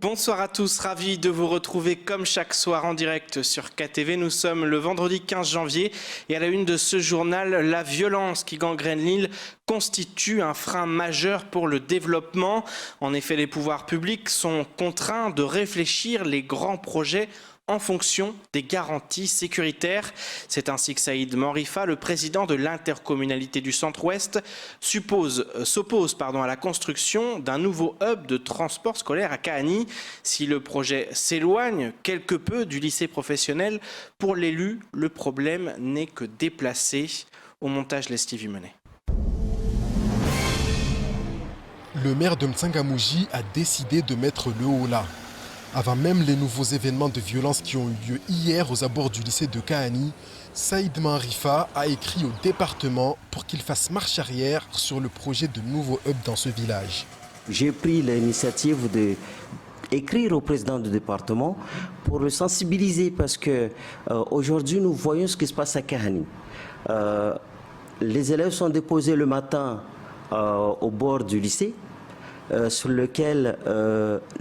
Bonsoir à tous, ravi de vous retrouver comme chaque soir en direct sur KTV. Nous sommes le vendredi 15 janvier et à la une de ce journal, la violence qui gangrène l'île constitue un frein majeur pour le développement. En effet, les pouvoirs publics sont contraints de réfléchir les grands projets en fonction des garanties sécuritaires. C'est ainsi que Saïd Manrifa, le président de l'intercommunalité du Centre-Ouest, s'oppose à la construction d'un nouveau hub de transport scolaire à Kahani. Si le projet s'éloigne quelque peu du lycée professionnel, pour l'élu, le problème n'est que déplacé. Au montage, Stevie Menet. Le maire de Mtsangamouji a décidé de mettre le haut là. Avant même les nouveaux événements de violence qui ont eu lieu hier aux abords du lycée de Kahani, Saïd Manrifa a écrit au département pour qu'il fasse marche arrière sur le projet de nouveau hub dans ce village. J'ai pris l'initiative d'écrire au président du département pour le sensibiliser parce qu'aujourd'hui nous voyons ce qui se passe à Kahani. Les élèves sont déposés le matin au bord du lycée. Sur lequel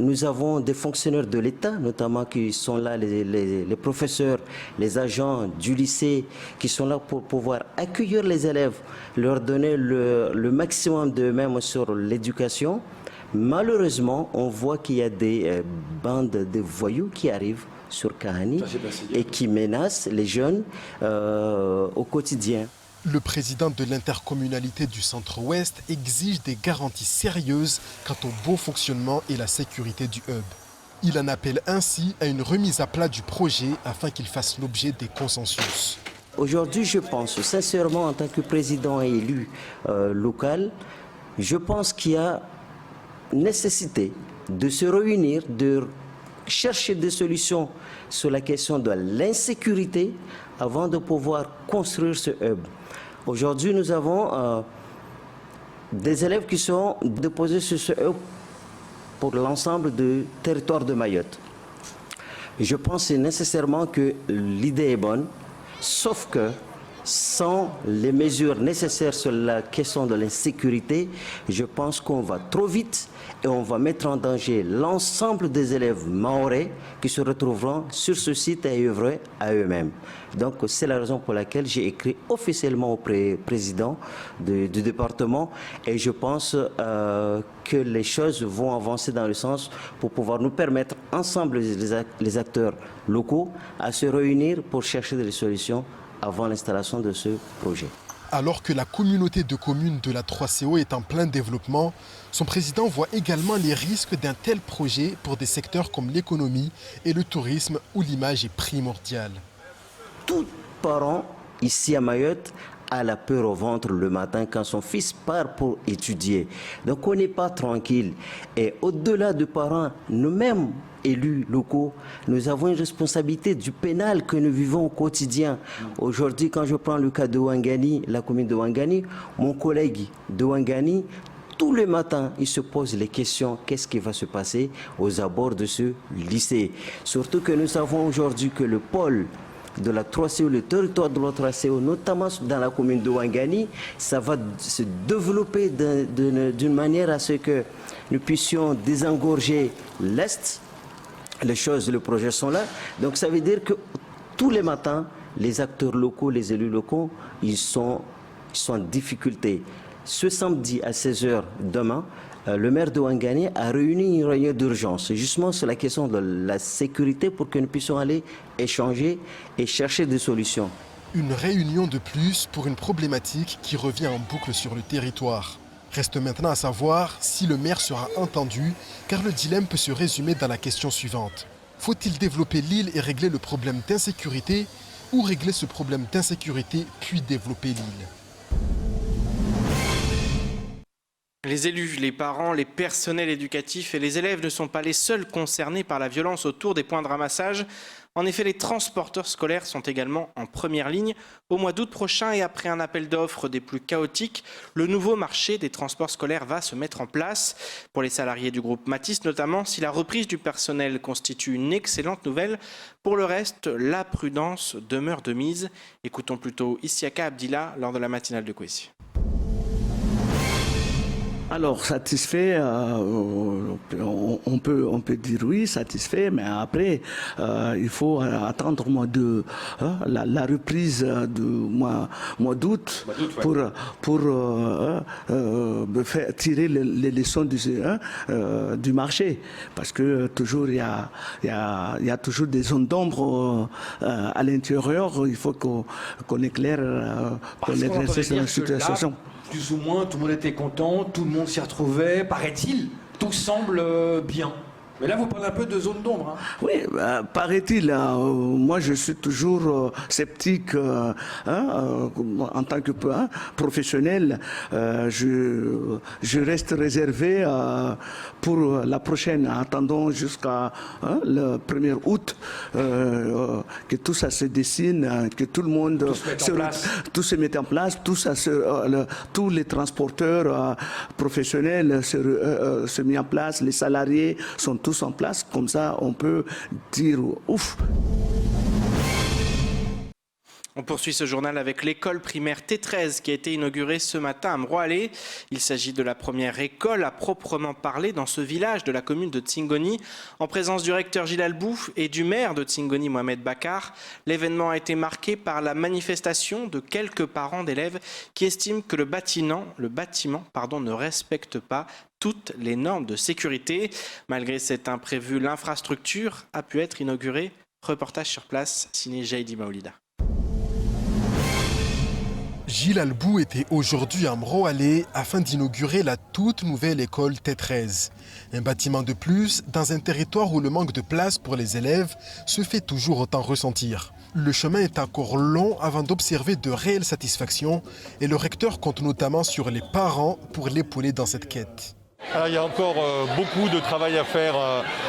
nous avons des fonctionnaires de l'État, notamment qui sont là, les professeurs, les agents du lycée, qui sont là pour pouvoir accueillir les élèves, leur donner le maximum d'eux-mêmes sur l'éducation. Malheureusement, on voit qu'il y a des bandes de voyous qui arrivent sur Kahani et qui menacent les jeunes au quotidien. Le président de l'intercommunalité du Centre-Ouest exige des garanties sérieuses quant au bon fonctionnement et la sécurité du hub. Il en appelle ainsi à une remise à plat du projet afin qu'il fasse l'objet des consensus. Aujourd'hui, je pense sincèrement, en tant que président et élu local, je pense qu'il y a nécessité de se réunir, de chercher des solutions sur la question de l'insécurité avant de pouvoir construire ce hub. Aujourd'hui, nous avons des élèves qui sont déposés sur ce hub pour l'ensemble du territoire de Mayotte. Je pense nécessairement que l'idée est bonne, sauf que sans les mesures nécessaires sur la question de l'insécurité, je pense qu'on va trop vite et on va mettre en danger l'ensemble des élèves mahorais qui se retrouveront sur ce site et œuvrer à eux-mêmes. Donc c'est la raison pour laquelle j'ai écrit officiellement au président du département et je pense que les choses vont avancer dans le sens pour pouvoir nous permettre ensemble les acteurs locaux à se réunir pour chercher des solutions avant l'installation de ce projet. Alors que la communauté de communes de la 3CO est en plein développement, son président voit également les risques d'un tel projet pour des secteurs comme l'économie et le tourisme où l'image est primordiale. Tout parent ici à Mayotte a la peur au ventre le matin quand son fils part pour étudier. Donc on n'est pas tranquille. Et au-delà de parents, nous-mêmes, élus locaux, nous avons une responsabilité du pénal que nous vivons au quotidien. Aujourd'hui, quand je prends le cas de Ouangani, la commune de Ouangani, mon collègue de Ouangani, tous les matins, il se pose les questions, qu'est-ce qui va se passer aux abords de ce lycée? Surtout que nous savons aujourd'hui que le pôle de la 3CO, le territoire de la 3CO, notamment dans la commune de Ouangani, ça va se développer d'une manière à ce que nous puissions désengorger l'Est. Les projets sont là. Donc ça veut dire que tous les matins, les acteurs locaux, les élus locaux, ils sont en difficulté. Ce samedi à 16h demain, le maire de Ouangani a réuni une réunion d'urgence justement sur la question de la sécurité pour que nous puissions aller échanger et chercher des solutions. Une réunion de plus pour une problématique qui revient en boucle sur le territoire. Reste maintenant à savoir si le maire sera entendu, car le dilemme peut se résumer dans la question suivante. Faut-il développer l'île et régler le problème d'insécurité, ou régler ce problème d'insécurité puis développer l'île ? Les élus, les parents, les personnels éducatifs et les élèves ne sont pas les seuls concernés par la violence autour des points de ramassage. En effet, les transporteurs scolaires sont également en première ligne. Au mois d'août prochain et après un appel d'offres des plus chaotiques, le nouveau marché des transports scolaires va se mettre en place. Pour les salariés du groupe Matisse notamment, si la reprise du personnel constitue une excellente nouvelle, pour le reste, la prudence demeure de mise. Écoutons plutôt Issiaka Abdillah lors de la matinale de Kouessi. Alors, satisfait, on peut dire oui, satisfait, mais après, il faut attendre au mois de la reprise du mois d'août pour faire tirer les leçons du marché. Parce que toujours, il y a toujours des zones d'ombre à l'intérieur. Il faut qu'on éclaire, cette situation. Plus ou moins, tout le monde était content, tout le monde s'y retrouvait, paraît-il, tout semble bien. Mais là, vous parlez un peu de zone d'ombre. Oui, paraît-il. Moi, je suis toujours sceptique en tant que professionnel. Je reste réservé pour la prochaine. Attendons jusqu'à le 1er août que tout ça se dessine, que tout le monde tout se mette en place, tous les transporteurs professionnels se mettent en place, les salariés sont tous en place, comme ça on peut dire ouf. On poursuit ce journal avec l'école primaire T13 qui a été inaugurée ce matin à Mroalé. Il s'agit de la première école à proprement parler dans ce village de la commune de Tsingoni, en présence du recteur Gilles Albou et du maire de Tsingoni, Mohamed Bakar. L'événement a été marqué par la manifestation de quelques parents d'élèves qui estiment que le bâtiment ne respecte pas toutes les normes de sécurité. Malgré cet imprévu, l'infrastructure a pu être inaugurée. Reportage sur place, signé Jaïdi Maoulida. Gilles Albou était aujourd'hui à Mroalé afin d'inaugurer la toute nouvelle école T13. Un bâtiment de plus dans un territoire où le manque de place pour les élèves se fait toujours autant ressentir. Le chemin est encore long avant d'observer de réelles satisfactions et le recteur compte notamment sur les parents pour l'épauler dans cette quête. Alors, il y a encore beaucoup de travail à faire,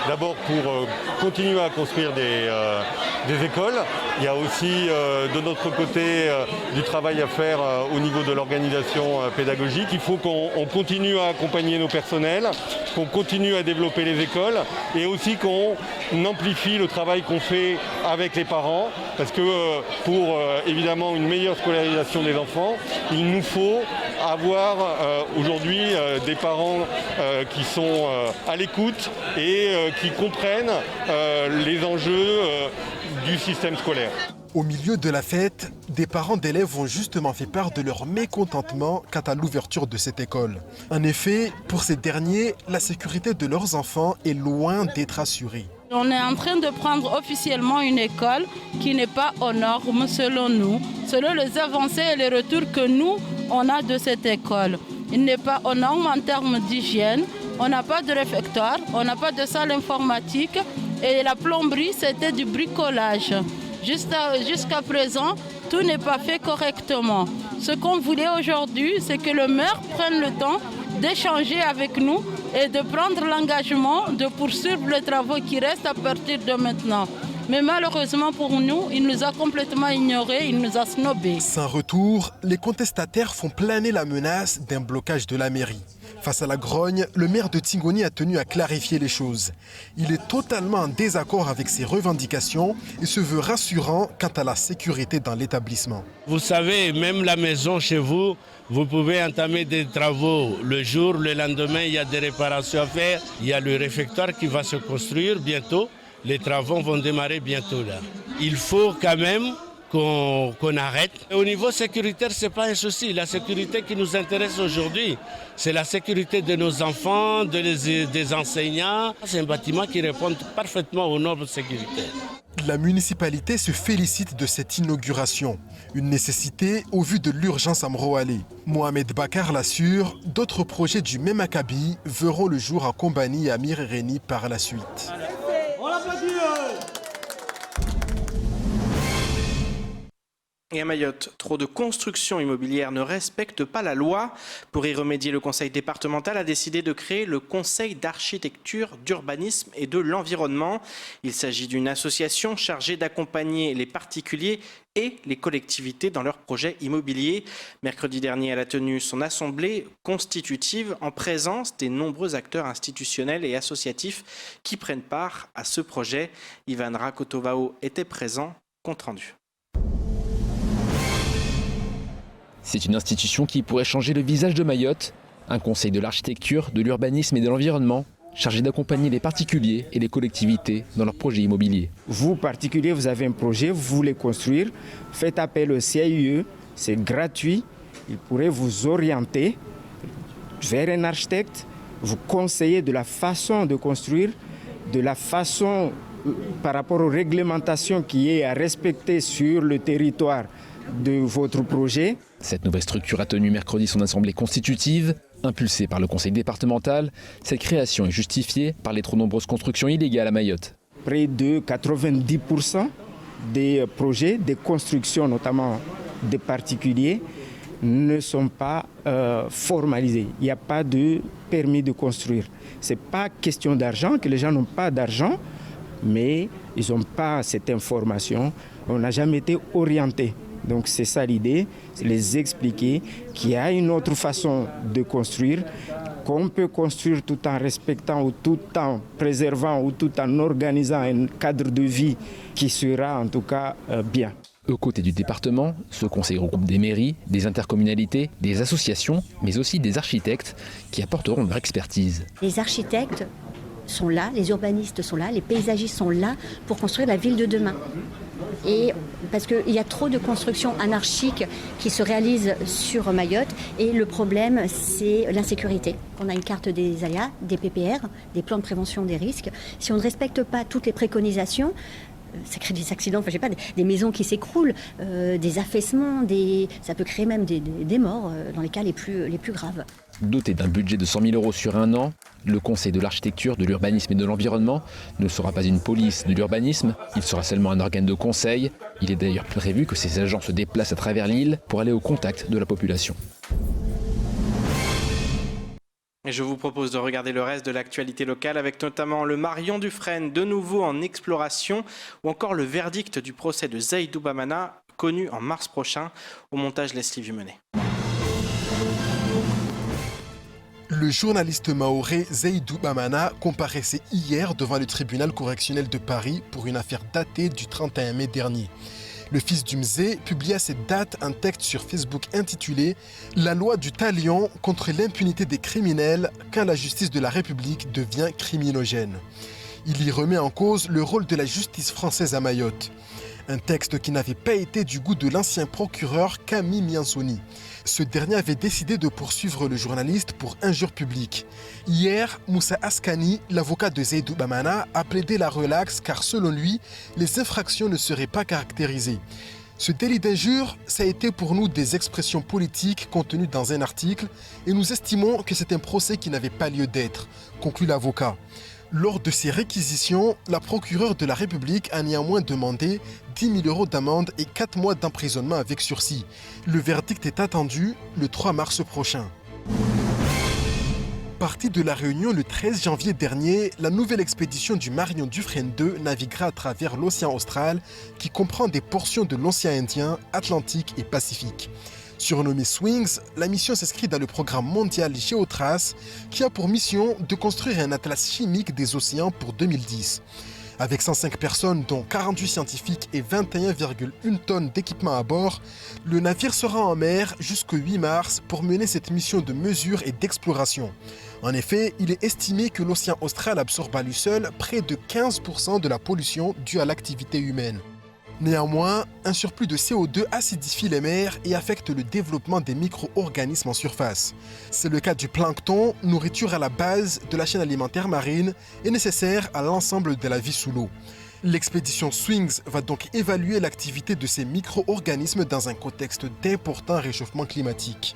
d'abord pour continuer à construire des écoles. Il y a aussi de notre côté du travail à faire au niveau de l'organisation pédagogique. Il faut qu'on continue à accompagner nos personnels, qu'on continue à développer les écoles et aussi qu'on amplifie le travail qu'on fait avec les parents. Parce que pour évidemment une meilleure scolarisation des enfants, il nous faut avoir aujourd'hui des parents qui sont à l'écoute et qui comprennent les enjeux du système scolaire. Au milieu de la fête, des parents d'élèves ont justement fait part de leur mécontentement quant à l'ouverture de cette école. En effet, pour ces derniers, la sécurité de leurs enfants est loin d'être assurée. On est en train de prendre officiellement une école qui n'est pas aux normes selon nous, selon les avancées et les retours que nous, on a de cette école. Il n'est pas aux normes en termes d'hygiène, on n'a pas de réfectoire, on n'a pas de salle informatique et la plomberie, c'était du bricolage. Jusqu'à présent, tout n'est pas fait correctement. Ce qu'on voulait aujourd'hui, c'est que le maire prenne le temps d'échanger avec nous et de prendre l'engagement de poursuivre les travaux qui restent à partir de maintenant. Mais malheureusement pour nous, il nous a complètement ignorés, il nous a snobés. Sans retour, les contestataires font planer la menace d'un blocage de la mairie. Face à la grogne, le maire de Tsingoni a tenu à clarifier les choses. Il est totalement en désaccord avec ses revendications et se veut rassurant quant à la sécurité dans l'établissement. Vous savez, même la maison chez vous, vous pouvez entamer des travaux le jour, le lendemain, il y a des réparations à faire. Il y a le réfectoire qui va se construire bientôt. Les travaux vont démarrer bientôt là. Il faut quand même qu'on arrête. Au niveau sécuritaire, ce n'est pas un souci. La sécurité qui nous intéresse aujourd'hui, c'est la sécurité de nos enfants, des enseignants. C'est un bâtiment qui répond parfaitement aux normes sécuritaires. La municipalité se félicite de cette inauguration. Une nécessité au vu de l'urgence à Mroalé. Mohamed Bakar l'assure, d'autres projets du même acabit verront le jour à Kombani et à Mirereni par la suite. Et à Mayotte, trop de constructions immobilières ne respectent pas la loi. Pour y remédier, le conseil départemental a décidé de créer le conseil d'architecture, d'urbanisme et de l'environnement. Il s'agit d'une association chargée d'accompagner les particuliers et les collectivités dans leurs projets immobiliers. Mercredi dernier, elle a tenu son assemblée constitutive en présence des nombreux acteurs institutionnels et associatifs qui prennent part à ce projet. Ivan Rakotovao était présent, compte rendu. C'est une institution qui pourrait changer le visage de Mayotte. Un conseil de l'architecture, de l'urbanisme et de l'environnement chargé d'accompagner les particuliers et les collectivités dans leurs projets immobiliers. Vous, particuliers, vous avez un projet, vous voulez construire, faites appel au CIE, c'est gratuit. Il pourrait vous orienter vers un architecte, vous conseiller de la façon de construire, de la façon par rapport aux réglementations qui est à respecter sur le territoire de votre projet. Cette nouvelle structure a tenu mercredi son assemblée constitutive. Impulsée par le conseil départemental, cette création est justifiée par les trop nombreuses constructions illégales à Mayotte. Près de 90% des projets, des constructions notamment des particuliers, ne sont pas formalisés. Il n'y a pas de permis de construire. Ce n'est pas question d'argent, que les gens n'ont pas d'argent, mais ils n'ont pas cette information. On n'a jamais été orientés. Donc c'est ça l'idée, c'est les expliquer qu'il y a une autre façon de construire, qu'on peut construire tout en respectant ou tout en préservant ou tout en organisant un cadre de vie qui sera en tout cas bien. Aux côtés du département, ce conseil regroupe des mairies, des intercommunalités, des associations, mais aussi des architectes qui apporteront leur expertise. Les architectes sont là, les urbanistes sont là, les paysagistes sont là pour construire la ville de demain. Et parce qu'il y a trop de constructions anarchiques qui se réalisent sur Mayotte et le problème c'est l'insécurité. On a une carte des aléas, des PPR, des plans de prévention des risques. Si on ne respecte pas toutes les préconisations, ça crée des accidents, enfin, je sais pas, des maisons qui s'écroulent, des affaissements, ça peut créer même des morts dans les cas les plus graves. Doté d'un budget de 100 000 € sur un an, le Conseil de l'architecture, de l'urbanisme et de l'environnement ne sera pas une police de l'urbanisme, il sera seulement un organe de conseil. Il est d'ailleurs prévu que ces agents se déplacent à travers l'île pour aller au contact de la population. Et je vous propose de regarder le reste de l'actualité locale avec notamment le Marion Dufresne de nouveau en exploration ou encore le verdict du procès de Seydou Bamana connu en mars prochain. Au montage, Leslie Vumenet. Le journaliste mahorais Seydou Bamana comparaissait hier devant le tribunal correctionnel de Paris pour une affaire datée du 31 mai dernier. Le fils du Mzé publia à cette date un texte sur Facebook intitulé « La loi du talion contre l'impunité des criminels quand la justice de la République devient criminogène ». Il y remet en cause le rôle de la justice française à Mayotte. Un texte qui n'avait pas été du goût de l'ancien procureur Camille Miansoni. Ce dernier avait décidé de poursuivre le journaliste pour injure publique. Hier, Moussa Askani, l'avocat de Seydou Bamana, a plaidé la relaxe car selon lui, les infractions ne seraient pas caractérisées. Ce délit d'injure, ça a été pour nous des expressions politiques contenues dans un article et nous estimons que c'est un procès qui n'avait pas lieu d'être, conclut l'avocat. Lors de ces réquisitions, la procureure de la République a néanmoins demandé 10 000 € d'amende et 4 mois d'emprisonnement avec sursis. Le verdict est attendu le 3 mars prochain. Partie de la Réunion le 13 janvier dernier, la nouvelle expédition du Marion Dufresne 2 naviguera à travers l'océan austral qui comprend des portions de l'océan Indien, Atlantique et Pacifique. Surnommée Swings, la mission s'inscrit dans le programme mondial Géotrace qui a pour mission de construire un atlas chimique des océans pour 2010. Avec 105 personnes dont 48 scientifiques et 21,1 tonnes d'équipement à bord, le navire sera en mer jusqu'au 8 mars pour mener cette mission de mesure et d'exploration. En effet, il est estimé que l'océan austral absorbe à lui seul près de 15% de la pollution due à l'activité humaine. Néanmoins, un surplus de CO2 acidifie les mers et affecte le développement des micro-organismes en surface. C'est le cas du plancton, nourriture à la base de la chaîne alimentaire marine et nécessaire à l'ensemble de la vie sous l'eau. L'expédition Swings va donc évaluer l'activité de ces micro-organismes dans un contexte d'important réchauffement climatique.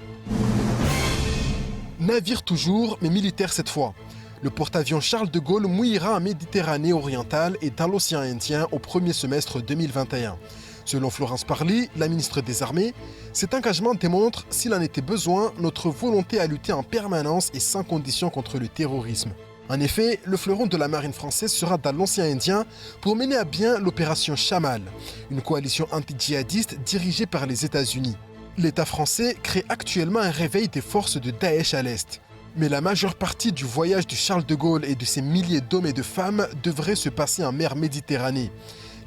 Navire toujours, mais militaire cette fois. Le porte-avions Charles de Gaulle mouillera en Méditerranée orientale et dans l'océan Indien au premier semestre 2021. Selon Florence Parly, la ministre des Armées, cet engagement démontre, s'il en était besoin, notre volonté à lutter en permanence et sans condition contre le terrorisme. En effet, le fleuron de la marine française sera dans l'océan Indien pour mener à bien l'opération Chamal, une coalition anti-djihadiste dirigée par les États-Unis. L'État français crée actuellement un réveil des forces de Daesh à l'Est. Mais la majeure partie du voyage du Charles de Gaulle et de ses milliers d'hommes et de femmes devrait se passer en mer Méditerranée.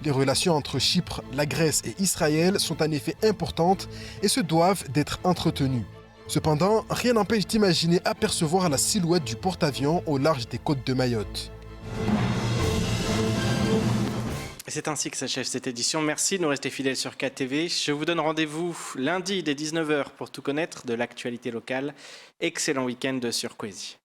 Les relations entre Chypre, la Grèce et Israël sont en effet importantes et se doivent d'être entretenues. Cependant, rien n'empêche d'imaginer apercevoir la silhouette du porte-avions au large des côtes de Mayotte. C'est ainsi que s'achève cette édition. Merci de nous rester fidèles sur KTV. Je vous donne rendez-vous lundi dès 19h pour tout connaître de l'actualité locale. Excellent week-end sur Coésie.